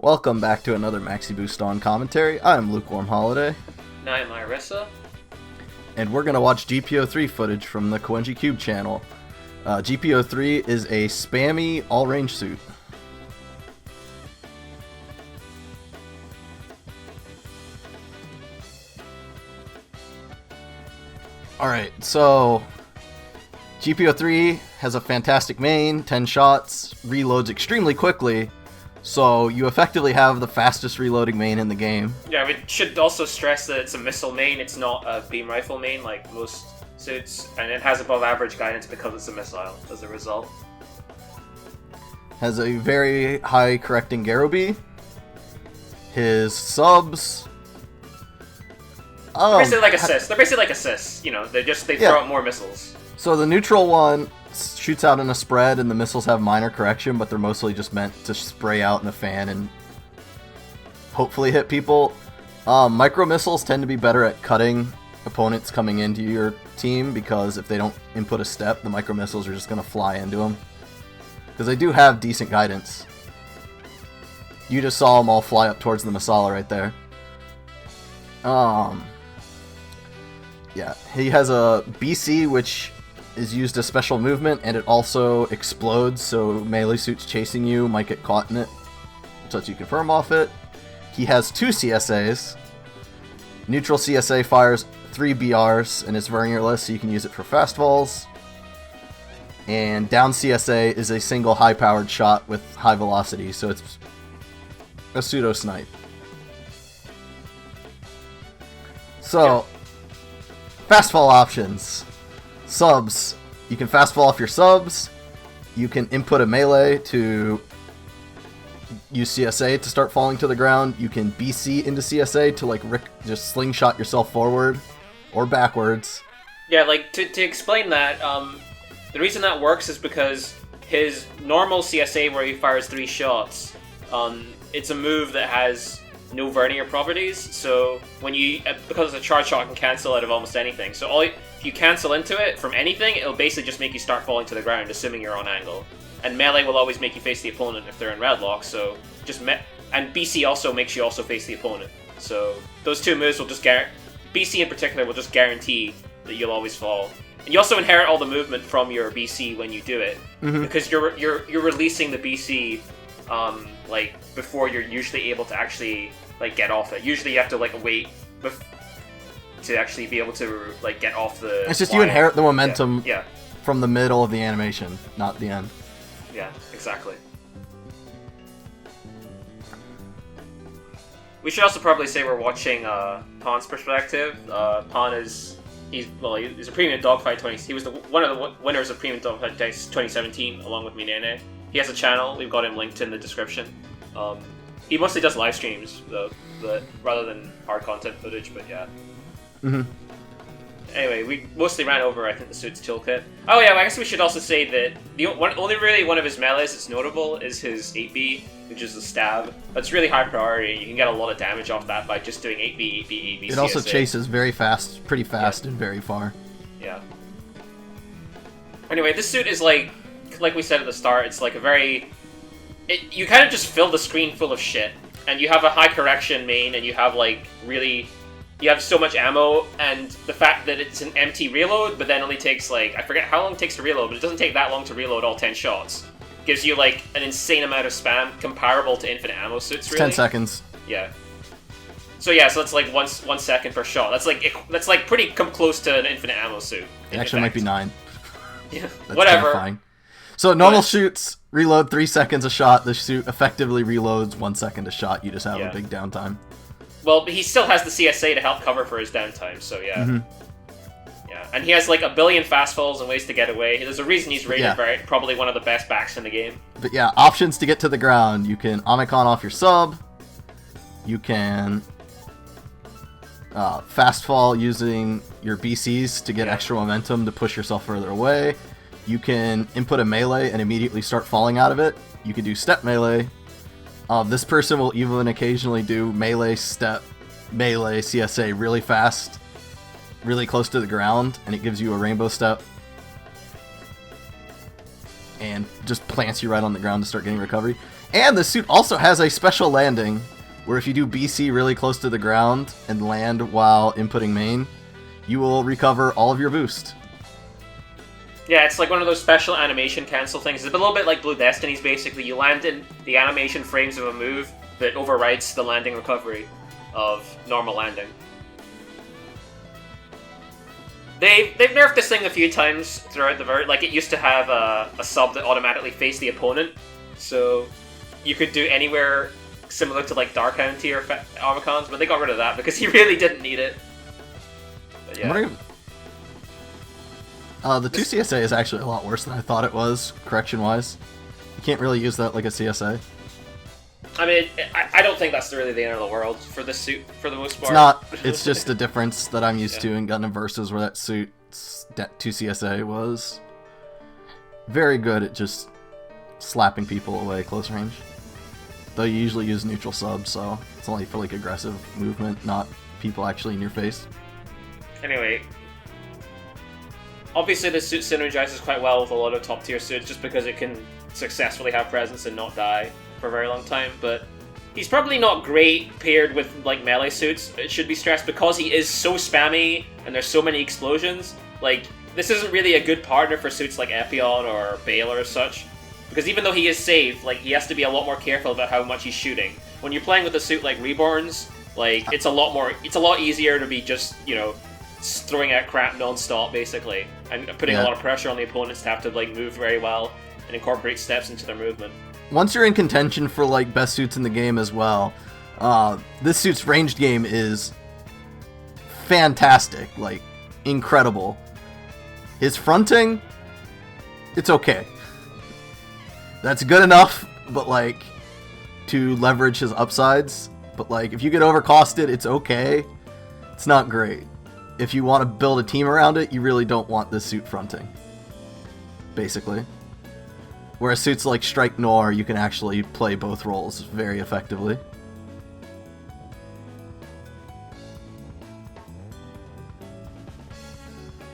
Welcome back to another Maxi Boost on commentary. I'm Lukewarm Holiday. And I'm Irissa. And we're going to watch GP03 footage from the Koenji Cube channel. GP03 is a spammy all-range suit. Alright, so GP03 has a fantastic main, 10 shots, reloads extremely quickly, so you effectively have the fastest reloading main in the game. Yeah, we should also stress that it's a missile main, it's not a beam rifle main like most suits, and it has above average guidance because it's a missile as a result. Has a very high correcting Garobi. His subs... They're basically like assists. They're basically like assists. You know, they throw out more missiles. So the neutral one shoots out in a spread, and the missiles have minor correction, but they're mostly just meant to spray out in a fan and hopefully hit people. Micro missiles tend to be better at cutting opponents coming into your team, because if they don't input a step, the micro missiles are just going to fly into them. Because they do have decent guidance. You just saw them all fly up towards the Masala right there. Yeah, he has a BC, which is used as special movement, and it also explodes, so melee suits chasing you might get caught in it, which lets you confirm off it. He has 2 CSAs. Neutral CSA fires 3 BRs, and it's vernier-less, so you can use it for fast falls. And down CSA is a single high-powered shot with high velocity, so it's a pseudo-snipe. So, fast fall options. Subs. You can fast fall off your subs. You can input a melee to use CSA to start falling to the ground. You can BC into CSA to just slingshot yourself forward or backwards. Yeah, like to explain that, the reason that works is because his normal CSA where he fires 3 shots, it's a move that has no vernier properties, so when you, because it's a charge shot, it can cancel out of almost anything. So if you cancel into it from anything, it'll basically just make you start falling to the ground, assuming you're on angle. And melee will always make you face the opponent if they're in red lock, so and BC also makes you also face the opponent. So those 2 moves will just BC in particular will just guarantee that you'll always fall. And you also inherit all the movement from your BC when you do it, because you're releasing the BC like before you're usually able to actually get off it. Usually you have to wait to actually be able to get off the. It's just you inherit the momentum yeah. from the middle of the animation, not the end. Yeah, exactly. We should also probably say we're watching Pon's perspective. Pon he's a premium dogfight 20. He was one of the winners of premium dogfight 2017 along with Minene. He has a channel. We've got him linked in the description. He mostly does live streams, though, rather than hard content footage, but yeah. Anyway, we mostly ran over, I think, the suit's toolkit. Oh yeah, I guess we should also say that only really one of his melees that's notable is his 8B, which is the stab. That's really high priority. You can get a lot of damage off that by just doing 8B, 8B, 8B, It also chases very fast, pretty fast, and very far. Yeah. Anyway, this suit is like we said at the start, it's like a very... you kind of just fill the screen full of shit, and you have a high correction main, and you have you have so much ammo, and the fact that it's an empty reload, but then only takes I forget how long it takes to reload, but it doesn't take that long to reload all 10 shots. Gives you an insane amount of spam, comparable to infinite ammo suits, really. 10 seconds. Yeah. So yeah, so it's 1 second per shot. That's pretty close to an infinite ammo suit. It actually might be 9. Yeah, That's whatever. Terrifying. So normal shoots reload 3 seconds a shot. The suit effectively reloads 1 second a shot. You just have a big downtime. Well, but he still has the CSA to help cover for his downtime, so yeah. Yeah, and he has a billion fast falls and ways to get away. There's a reason he's rated probably one of the best backs in the game. But yeah, options to get to the ground. You can Omicron off your sub. You can fast fall using your BCs to get extra momentum to push yourself further away. You can input a melee and immediately start falling out of it. You can do step melee. This person will even occasionally do melee, step, melee, CSA really fast, really close to the ground, and it gives you a rainbow step. And just plants you right on the ground to start getting recovery. And the suit also has a special landing, where if you do BC really close to the ground and land while inputting main, you will recover all of your boost. Yeah, it's like one of those special animation cancel things. It's a little bit like Blue Destiny's, basically. You land in the animation frames of a move that overrides the landing recovery of normal landing. They've nerfed this thing a few times throughout the like it used to have a sub that automatically faced the opponent, so you could do anywhere similar to like Dark Hound tier Armicons, but they got rid of that because he really didn't need it. But yeah. The 2 CSA is actually a lot worse than I thought it was, correction-wise. You can't really use that like a CSA. I mean, I don't think that's really the end of the world for this suit, for the most part. It's not. It's just a difference that I'm used to in Gundam Versus, where that suit's 2 CSA was very good at just slapping people away close range. Though you usually use neutral sub, so it's only for like aggressive movement, not people actually in your face. Anyway, obviously this suit synergizes quite well with a lot of top tier suits just because it can successfully have presence and not die for a very long time, but he's probably not great paired with like melee suits, it should be stressed, because he is so spammy and there's so many explosions. Like, this isn't really a good partner for suits like Epion or Baylor or such, because even though he is safe, like, he has to be a lot more careful about how much he's shooting. When you're playing with a suit like Reborn's, like, it's a lot easier to be just, you know, throwing out crap non-stop, basically, and putting a lot of pressure on the opponents to have to, like, move very well and incorporate steps into their movement. Once you're in contention for, like, best suits in the game as well, this suit's ranged game is fantastic, like, incredible. His fronting, it's okay. That's good enough, but, like, to leverage his upsides. But, like, if you get overcosted, it's okay. It's not great. If you want to build a team around it, you really don't want this suit fronting. Basically. Whereas suits like Strike Noir, you can actually play both roles very effectively.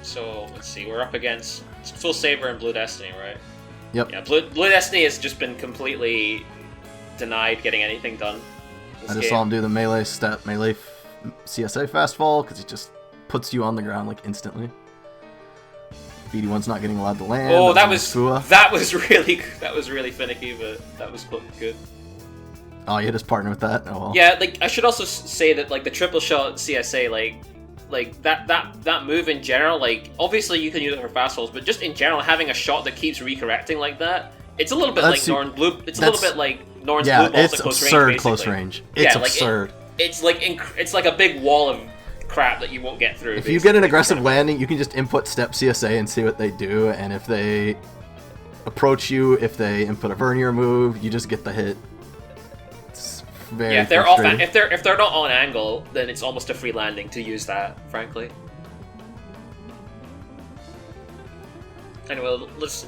So, let's see, we're up against Full Saber and Blue Destiny, right? Yep. Yeah, Blue Destiny has just been completely denied getting anything done. I just saw him do the melee CSA fast fall, because he just puts you on the ground, like, instantly. BD1's not getting allowed to land. Oh, that was really finicky, but that was good. Oh, you hit his partner with that? Oh, well. Yeah, like, I should also say that, like, the triple shot CSA, like that move in general, like, obviously you can use it for fast falls, but just in general, having a shot that keeps recorrecting like that, it's a little bit like Norn's Blue. It's a little bit like Norn's Blue balls at close range. Yeah, it's absurd close range. It's absurd. It's like a big wall of crap that you won't get through. If you get an aggressive landing, you can just input step CSA and see what they do, and if they approach you, if they input a vernier move, you just get the hit. It's very if they're if they're not on angle, then it's almost a free landing to use that, frankly. Anyway, let's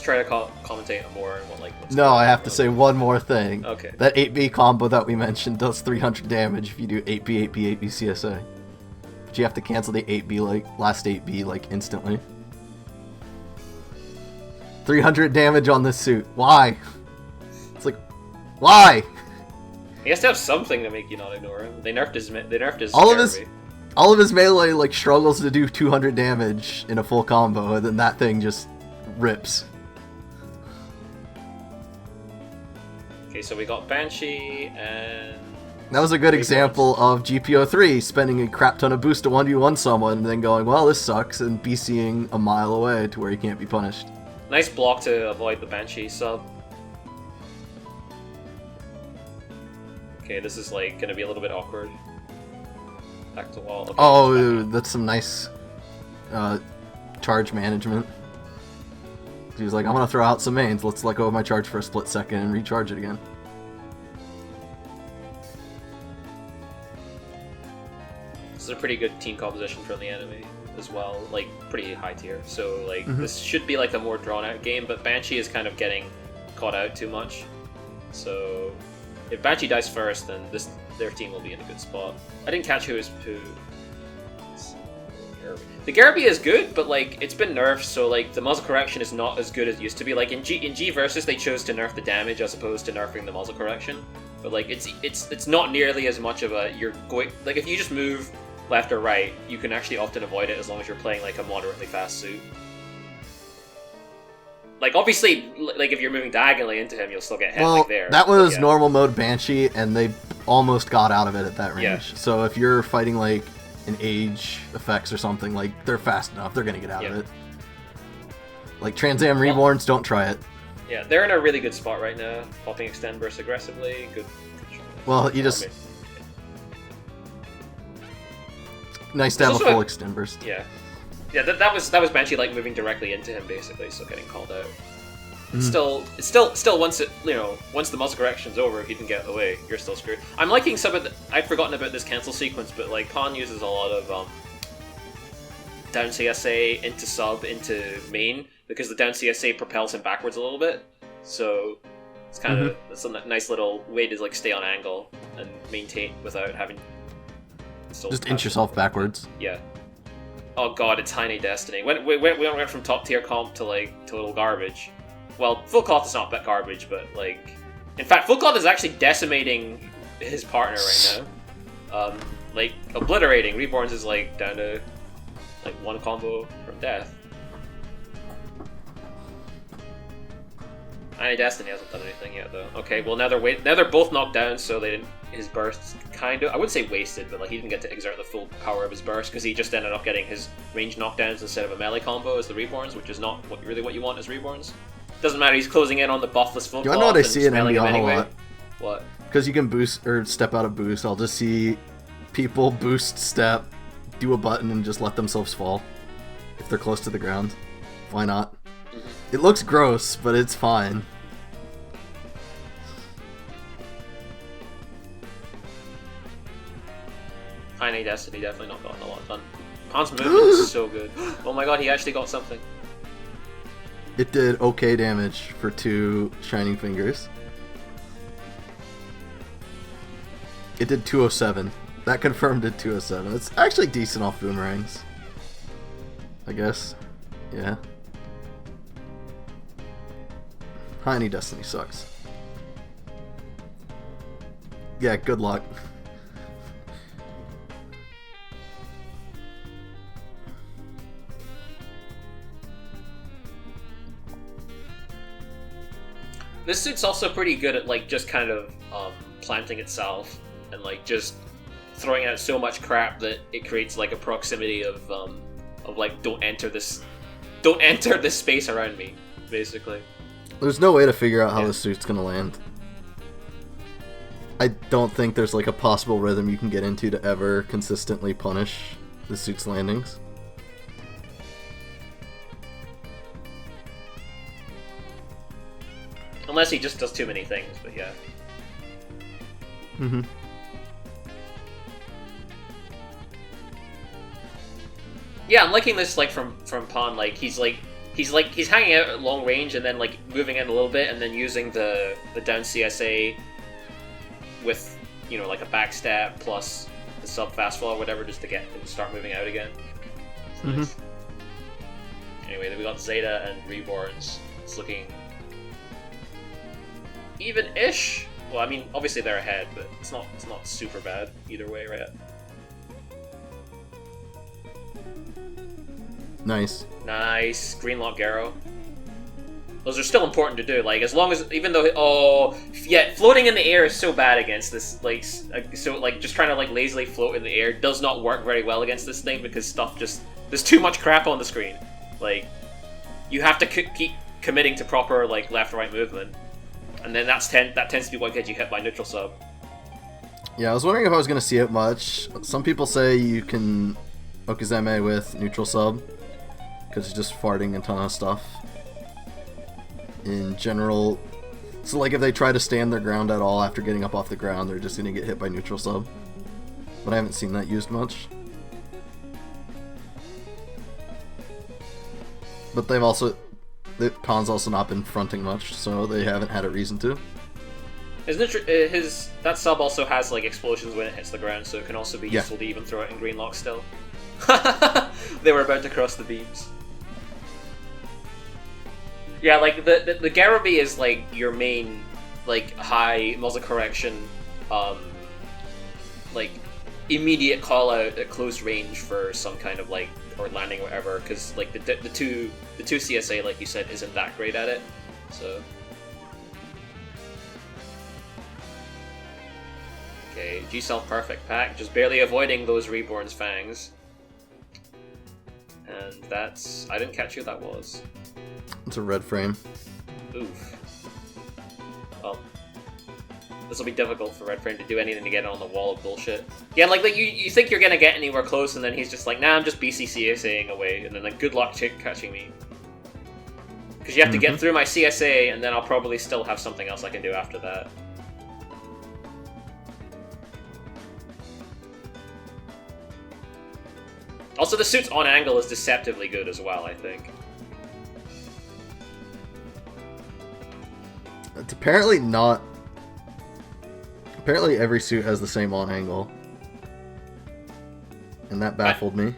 try to commentate on more and what No, I have to say one more thing. Okay. That 8B combo that we mentioned does 300 damage if you do 8B, 8B, 8B CSA. But you have to cancel the 8B, like, last 8B, like, instantly. 300 damage on this suit. Why? It's like, why? He has to have something to make you not ignore him. They nerfed his all of his melee, like, struggles to do 200 damage in a full combo, and then that thing just rips. Okay, so we got Banshee, and... That was a good example of GP03 spending a crap ton of boost to 1v1 someone, and then going, well, this sucks, and BCing a mile away to where he can't be punished. Nice block to avoid the Banshee sub. Okay, this is, like, gonna be a little bit awkward. Back to wall. Okay, oh, that's some nice charge management. He was like, I'm gonna throw out some mains, let's let go of my charge for a split second and recharge it again. This is a pretty good team composition from the enemy as well, like, pretty high tier. So, like, this should be, like, a more drawn-out game, but Banshee is kind of getting caught out too much. So, if Banshee dies first, then their team will be in a good spot. I didn't catch who. The Garby is good, but like it's been nerfed, so like the muzzle correction is not as good as it used to be. Like in G versus, they chose to nerf the damage as opposed to nerfing the muzzle correction. But like it's not nearly as much of a you're going like if you just move left or right, you can actually often avoid it as long as you're playing like a moderately fast suit. Like obviously, like if you're moving diagonally into him, you'll still get hit like there. That was normal mode Banshee, and they almost got out of it at that range. Yeah. So if you're fighting like an age effects or something, like they're fast enough, they're gonna get out of it. Like Trans Am Reborns, don't try it. Yeah, they're in a really good spot right now. Popping extend burst aggressively, good. Well, you just nice to have a full extend burst. Yeah, yeah. That was Banshee like moving directly into him basically, so getting called out. It's still once once the muzzle correction's over, if you can get out of the way, you're still screwed. I'm liking some of the, I'd forgotten about this cancel sequence, but like Pawn uses a lot of down CSA into sub into main because the down CSA propels him backwards a little bit. So it's kind of it's a nice little way to like stay on angle and maintain without having just inch yourself backwards. Yeah. Oh god, it's Tiny Destiny. We went from top tier comp to like total garbage. Well, Full Cloth is not that garbage, but like, in fact, Full Cloth is actually decimating his partner right now. Like obliterating. Reborns is like down to like one combo from death. Tiny Destiny hasn't done anything yet though. Okay, well now they're both knocked down, so they didn't. His burst kind of, I wouldn't say wasted, but like he didn't get to exert the full power of his burst because he just ended up getting his range knockdowns instead of a melee combo as the Reborns, which is not really what you want as Reborns. Doesn't matter, he's closing in on the buffless Full Cloth. You know what I see in MBON a lot? What? Because you can boost or step out of boost, I'll just see people boost step, do a button, and just let themselves fall if they're close to the ground. Why not? It looks gross, but it's fine. Tiny Destiny definitely not gotten a lot done. Pawn's movement is so good. Oh my god, he actually got something. It did okay damage for 2 Shining Fingers. It did 207. That confirmed it 207. It's actually decent off boomerangs, I guess. Yeah. Tiny Destiny sucks. Yeah, good luck. This suit's also pretty good at like just kind of planting itself and like just throwing out so much crap that it creates like a proximity of like don't enter this space around me, basically. There's no way to figure out how this suit's gonna land. I don't think there's like a possible rhythm you can get into to ever consistently punish the suit's landings. Unless he just does too many things, but yeah. Yeah, I'm liking this like from Pawn. Like he's hanging out at long range and then like moving in a little bit and then using the down CSA with like a backstab plus the sub fast fall or whatever just to get him to start moving out again. Nice. Anyway, we got Zeta and Reborns. It's looking even-ish. Well, I mean, obviously they're ahead, but it's not super bad either way, right? Nice. Nice. Greenlock Garrow. Those are still important to do. Like, as long as, even though, floating in the air is so bad against this. Like, so like just trying to like lazily float in the air does not work very well against this thing because stuff just there's too much crap on the screen. Like, you have to keep committing to proper like left right movement. And then that tends to be what gets you hit by neutral sub. Yeah, I was wondering if I was going to see it much. Some people say you can Okizeme with neutral sub, because it's just farting a ton of stuff. In general, so like if they try to stand their ground at all after getting up off the ground, they're just going to get hit by neutral sub. But I haven't seen that used much. But they've also... The Pawn's also not been fronting much, so they haven't had a reason to. That sub also has like explosions when it hits the ground, so it can also be useful to even throw it in Greenlock still. They were about to cross the beams. Yeah, like the Garubi is like your main like high muzzle correction, like immediate call out at close range for some kind of like or landing or whatever, because like the two CSA, like you said, isn't that great at it. So okay, G-Cell perfect pack, just barely avoiding those Reborn's fangs. And that's... I didn't catch who that was. It's a red frame. Oof. Well, this will be difficult for Red Frame to do anything to get on the wall of bullshit. Yeah, like you think you're gonna get anywhere close, and then he's just like, nah, I'm just BCCSAing away, and then like, good luck catching me. Because you have to get through my CSA, and then I'll probably still have something else I can do after that. Also, the suit's on angle is deceptively good as well, I think. It's apparently not... Apparently every suit has the same on angle. And that baffled me.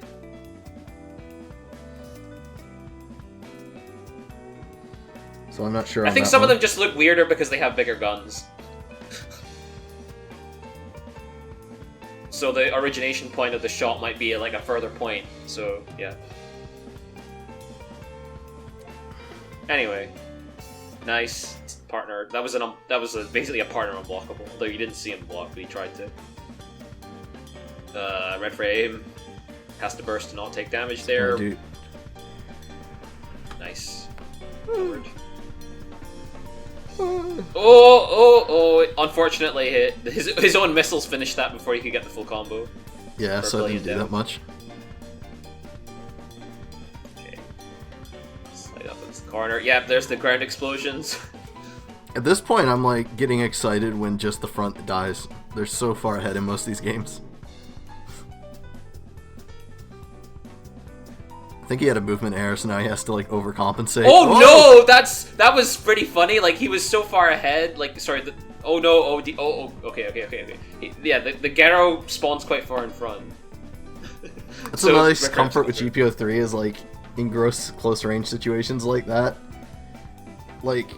So I'm not sure. I think some of them just look weirder because they have bigger guns. So the origination point of the shot might be like a further point. So yeah. Anyway, nice partner. That was basically a partner unblockable. Although you didn't see him block, but he tried to. Red Frame has to burst to not take damage there. Oh, dude. Nice. Forward. Oh! Unfortunately, his own missiles finished that before he could get the full combo. Yeah, so it didn't do that much. Okay. Slide up in this corner. Yeah, there's the ground explosions. At this point, I'm like getting excited when just the front dies. They're so far ahead in most of these games. I think he had a movement error, so now he has to like overcompensate. Oh no, that was pretty funny. Like he was so far ahead. Like sorry, okay. Yeah, the Garo spawns quite far in front. That's so, a nice comfort with GP03 is like in close range situations like that. Like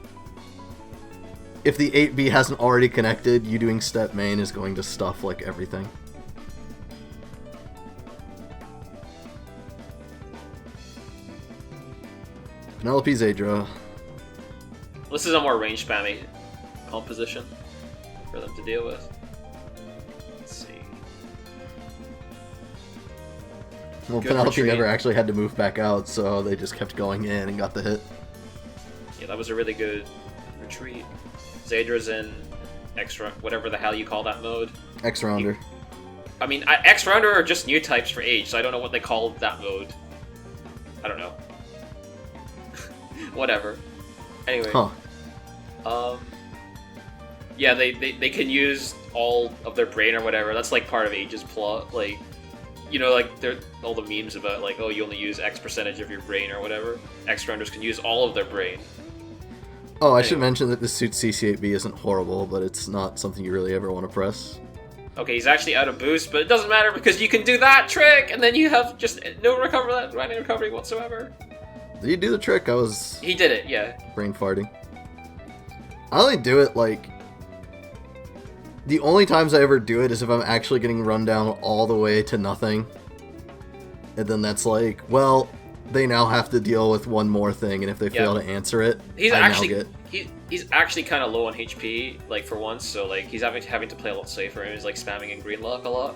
if the 8B hasn't already connected, you doing step main is going to stuff like everything. Penelope Zadra. This is a more range spammy composition for them to deal with. Let's see. Well, good Penelope retreat. Never actually had to move back out, so they just kept going in and got the hit. Yeah, that was a really good retreat. Zadra's in whatever the hell you call that mode. X-Rounder. I mean, X-Rounder are just new types for Age, so I don't know what they call that mode. I don't know. Whatever. Anyway. Huh. Yeah, they can use all of their brain or whatever. That's like part of Age's plot. Like, you know, like all the memes about like, oh, you only use X percentage of your brain or whatever. X-Rounders can use all of their brain. Oh, I should mention that this suit's CC8B isn't horrible, but it's not something you really ever want to press. Okay, he's actually out of boost, but it doesn't matter because you can do that trick, and then you have just no recovery whatsoever. Did he do the trick? He did it, yeah. Brain farting. I only do it, like... The only times I ever do it is if I'm actually getting run down all the way to nothing. And then that's like, well, they now have to deal with one more thing, and if they fail to answer it, he's actually kind of low on HP, like, for once, so, like, he's having to play a lot safer, and he's, like, spamming in green lock a lot.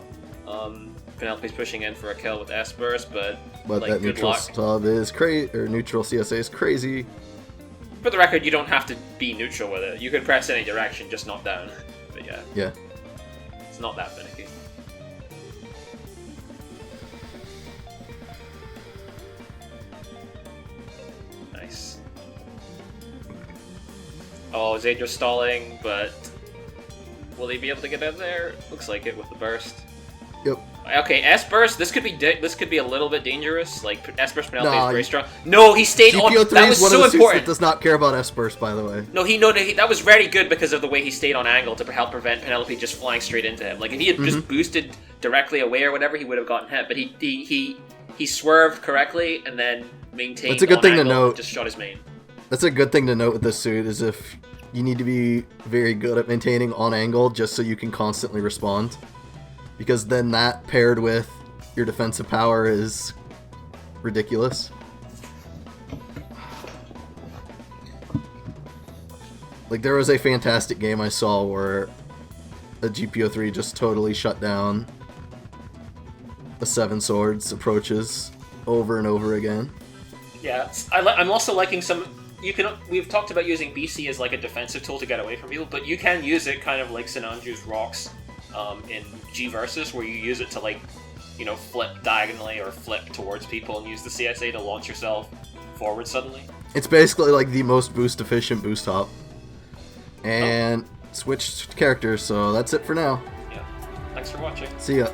Penelope's pushing in for a kill with S-Burst, but like, that neutral stub is crazy, or neutral CSA is crazy. For the record, you don't have to be neutral with it. You can press any direction, just not down. But yeah. Yeah. It's not that finicky. Nice. Oh, Zadra's stalling, but will he be able to get in there? Looks like it with the burst. Yep. Okay, S-Burst, this could be a little bit dangerous. Like, S-Burst Penelope is Nah, very strong. No, he stayed on... GP03 That was is one so of the suits important. that does not care about S-Burst, by the way. No, that was very good because of the way he stayed on angle to help prevent Penelope just flying straight into him. Like, if he had just boosted directly away or whatever, he would have gotten hit. But he swerved correctly and then maintained That's a good on thing to angle note. and just shot his main. That's a good thing to note with this suit, is if you need to be very good at maintaining on angle just so you can constantly respond. Because then that paired with your defensive power is ridiculous. Like, there was a fantastic game I saw where a GP03 just totally shut down a 7 Swords approaches over and over again. Yeah, I'm also liking some... We've talked about using BC as like a defensive tool to get away from people, but you can use it kind of like Sinanju's Rocks in G Versus, where you use it to, like, you know, flip diagonally or flip towards people and use the CSA to launch yourself forward suddenly. It's basically like the most boost efficient boost hop. And switched characters, so that's it for now. Yeah. Thanks for watching. See ya.